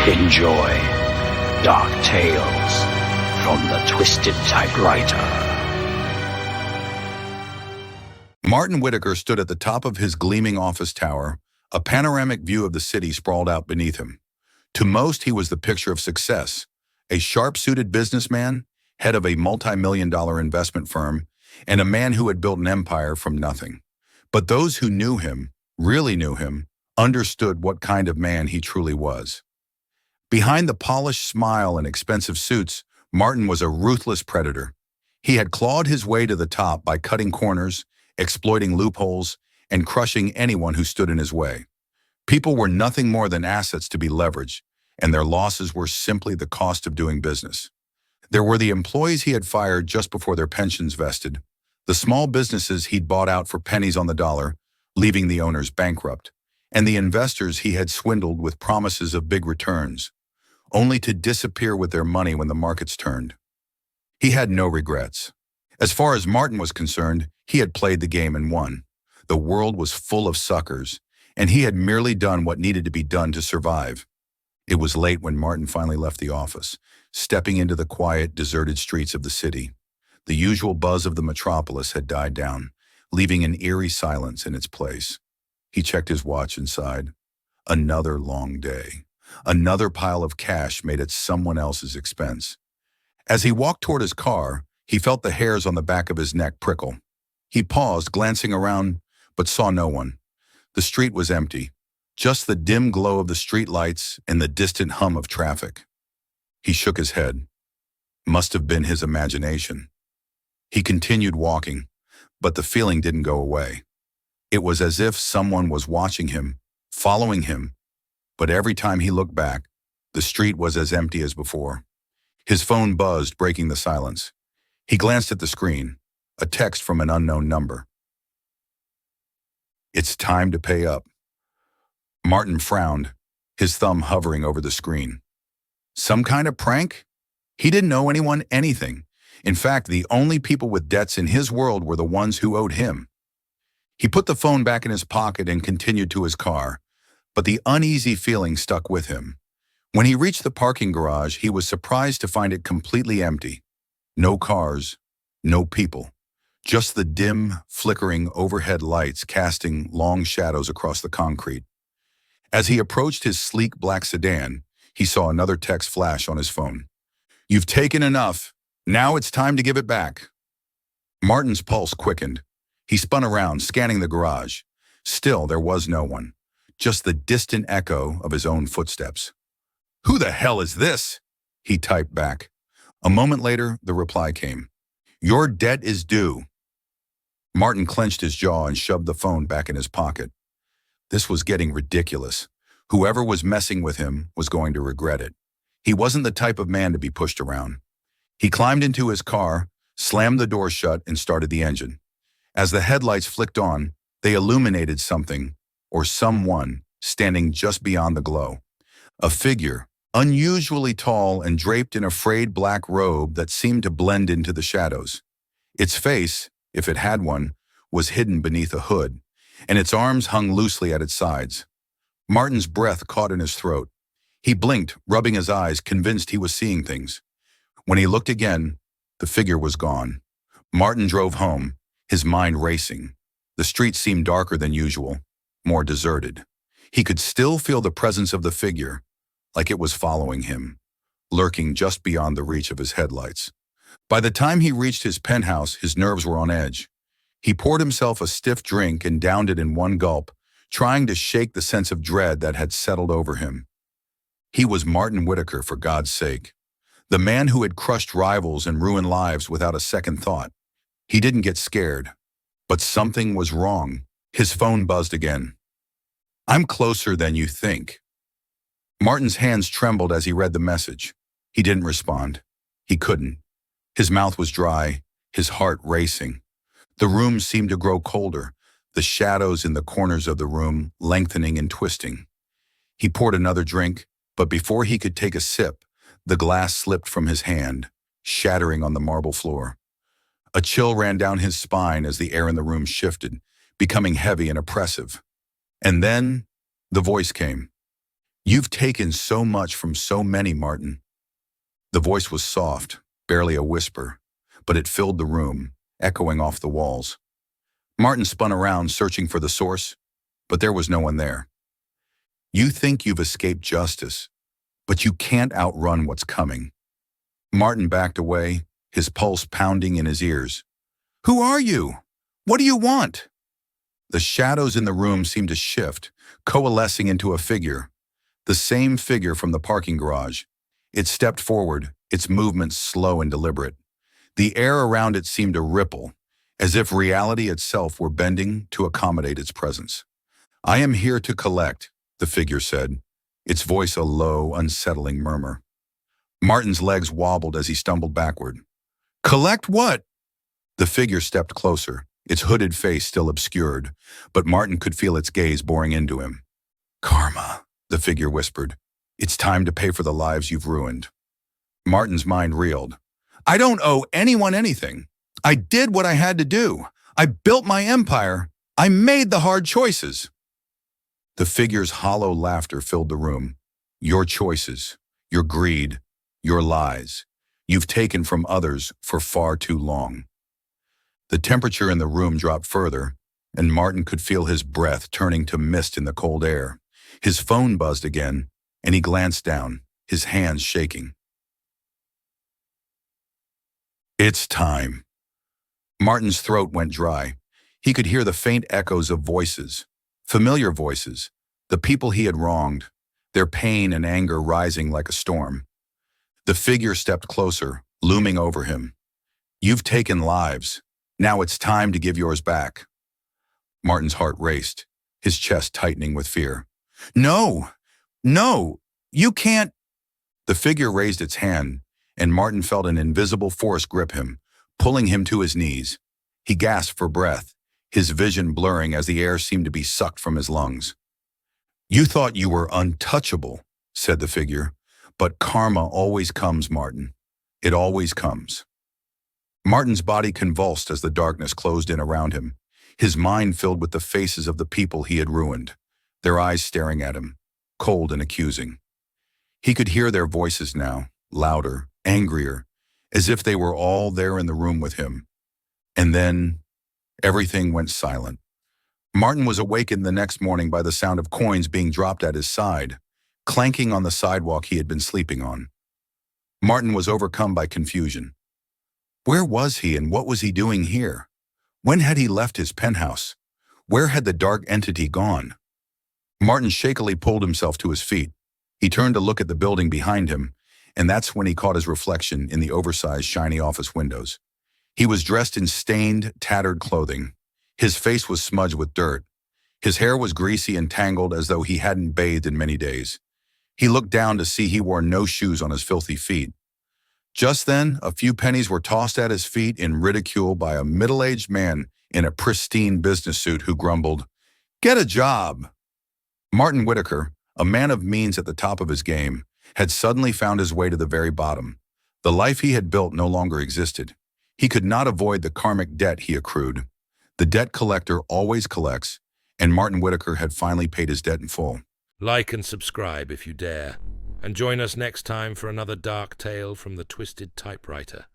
Enjoy Dark Tales from the Twisted Typewriter. Martin Whitaker stood at the top of his gleaming office tower. A panoramic view of the city sprawled out beneath him. To most, he was the picture of success. A sharp-suited businessman, head of a multi-million-dollar investment firm, and a man who had built an empire from nothing. But those who knew him, really knew him, understood what kind of man he truly was. Behind the polished smile and expensive suits, Martin was a ruthless predator. He had clawed his way to the top by cutting corners, exploiting loopholes, and crushing anyone who stood in his way. People were nothing more than assets to be leveraged, and their losses were simply the cost of doing business. There were the employees he had fired just before their pensions vested, the small businesses he'd bought out for pennies on the dollar, leaving the owners bankrupt, and the investors he had swindled with promises of big returns, only to disappear with their money when the markets turned. He had no regrets. As far as Martin was concerned, he had played the game and won. The world was full of suckers, and he had merely done what needed to be done to survive. It was late when Martin finally left the office, stepping into the quiet, deserted streets of the city. The usual buzz of the metropolis had died down, leaving an eerie silence in its place. He checked his watch and sighed. Another long day. Another pile of cash made at someone else's expense. As he walked toward his car, he felt the hairs on the back of his neck prickle. He paused, glancing around, but saw no one. The street was empty, just the dim glow of the street lights and the distant hum of traffic. He shook his head. Must have been his imagination. He continued walking, but the feeling didn't go away. It was as if someone was watching him, following him, but every time he looked back, the street was as empty as before. His phone buzzed, breaking the silence. He glanced at the screen, a text from an unknown number. "It's time to pay up." Martin frowned, his thumb hovering over the screen. Some kind of prank? He didn't owe anyone anything. In fact, the only people with debts in his world were the ones who owed him. He put the phone back in his pocket and continued to his car, but the uneasy feeling stuck with him. When he reached the parking garage, he was surprised to find it completely empty. No cars, no people, just the dim, flickering overhead lights casting long shadows across the concrete. As he approached his sleek black sedan, he saw another text flash on his phone. "You've taken enough. Now it's time to give it back." Martin's pulse quickened. He spun around, scanning the garage. Still, there was no one, just the distant echo of his own footsteps. "Who the hell is this?" he typed back. A moment later, the reply came. "Your debt is due." Martin clenched his jaw and shoved the phone back in his pocket. This was getting ridiculous. Whoever was messing with him was going to regret it. He wasn't the type of man to be pushed around. He climbed into his car, slammed the door shut, and started the engine. As the headlights flicked on, they illuminated something, or someone, standing just beyond the glow. A figure, unusually tall and draped in a frayed black robe that seemed to blend into the shadows. Its face, if it had one, was hidden beneath a hood, and its arms hung loosely at its sides. Martin's breath caught in his throat. He blinked, rubbing his eyes, convinced he was seeing things. When he looked again, the figure was gone. Martin drove home, his mind racing. The street seemed darker than usual, more deserted. He could still feel the presence of the figure, like it was following him, lurking just beyond the reach of his headlights. By the time he reached his penthouse, his nerves were on edge. He poured himself a stiff drink and downed it in one gulp, trying to shake the sense of dread that had settled over him. He was Martin Whitaker, for God's sake. The man who had crushed rivals and ruined lives without a second thought. He didn't get scared, but something was wrong. His phone buzzed again. "I'm closer than you think." Martin's hands trembled as he read the message. He didn't respond. He couldn't. His mouth was dry, his heart racing. The room seemed to grow colder, the shadows in the corners of the room lengthening and twisting. He poured another drink, but before he could take a sip, the glass slipped from his hand, shattering on the marble floor. A chill ran down his spine as the air in the room shifted, becoming heavy and oppressive. And then the voice came. You've taken so much from so many, Martin. The voice was soft, barely a whisper, but it filled the room, echoing off the walls. Martin spun around, searching for the source, but there was no one there. You think you've escaped justice, but you can't outrun what's coming. Martin backed away, his pulse pounding in his ears. Who are you? What do you want? The shadows in the room seemed to shift, coalescing into a figure. The same figure from the parking garage. It stepped forward, its movements slow and deliberate. The air around it seemed to ripple, as if reality itself were bending to accommodate its presence. I am here to collect, the figure said, its voice a low, unsettling murmur. Martin's legs wobbled as he stumbled backward. Collect what? The figure stepped closer, its hooded face still obscured, but Martin could feel its gaze boring into him. Karma, the figure whispered. It's time to pay for the lives you've ruined. Martin's mind reeled. I don't owe anyone anything. I did what I had to do. I built my empire. I made the hard choices. The figure's hollow laughter filled the room. Your choices, your greed, your lies. You've taken from others for far too long. The temperature in the room dropped further, and Martin could feel his breath turning to mist in the cold air. His phone buzzed again, and he glanced down, his hands shaking. It's time. Martin's throat went dry. He could hear the faint echoes of voices, familiar voices, the people he had wronged, their pain and anger rising like a storm. The figure stepped closer, looming over him. You've taken lives. Now it's time to give yours back. Martin's heart raced, his chest tightening with fear. No, you can't. The figure raised its hand, and Martin felt an invisible force grip him, pulling him to his knees. He gasped for breath, his vision blurring as the air seemed to be sucked from his lungs. You thought you were untouchable, said the figure, but karma always comes, Martin. It always comes. Martin's body convulsed as the darkness closed in around him, his mind filled with the faces of the people he had ruined, their eyes staring at him, cold and accusing. He could hear their voices now, louder, angrier, as if they were all there in the room with him. And then, everything went silent. Martin was awakened the next morning by the sound of coins being dropped at his side, clanking on the sidewalk he had been sleeping on. Martin was overcome by confusion. Where was he and what was he doing here? When had he left his penthouse? Where had the dark entity gone? Martin shakily pulled himself to his feet. He turned to look at the building behind him, and that's when he caught his reflection in the oversized, shiny office windows. He was dressed in stained, tattered clothing. His face was smudged with dirt. His hair was greasy and tangled as though he hadn't bathed in many days. He looked down to see he wore no shoes on his filthy feet. Just then, a few pennies were tossed at his feet in ridicule by a middle-aged man in a pristine business suit who grumbled, "Get a job." Martin Whitaker, a man of means at the top of his game, had suddenly found his way to the very bottom. The life he had built no longer existed. He could not avoid the karmic debt he accrued. The debt collector always collects, and Martin Whitaker had finally paid his debt in full. Like and subscribe if you dare, and join us next time for another dark tale from the Twisted Typewriter.